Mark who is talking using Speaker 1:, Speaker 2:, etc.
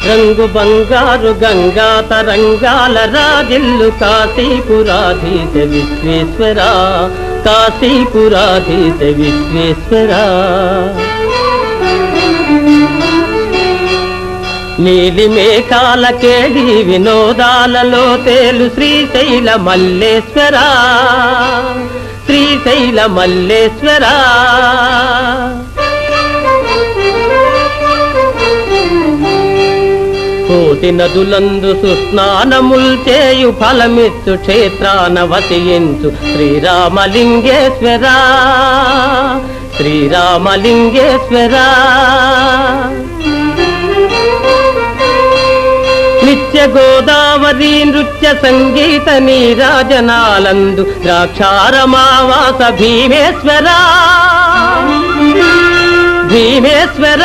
Speaker 1: రంగు బంగారు గంగా తరంగాల రాజిల్లు కాశీపురాధీశ విశ్వేశ్వర, కాశీపురాధీశ విశ్వేశ్వర. నీలి మేఘాల కేడి వినోదాలలో తేలు శ్రీశైల మల్లేశ్వర, శ్రీశైల మల్లేశ్వర. కోటి నదులందు సుస్నానముల్ చేయు ఫలమిచ్చు క్షేత్రాన వసించు శ్రీరామలింగేశ్వర, శ్రీరామలింగేశ్వర. నిత్య గోదావరి నృత్య సంగీత నీరాజనాలందు ద్రాక్షారమావాస భీమేశ్వర, భీమేశ్వర.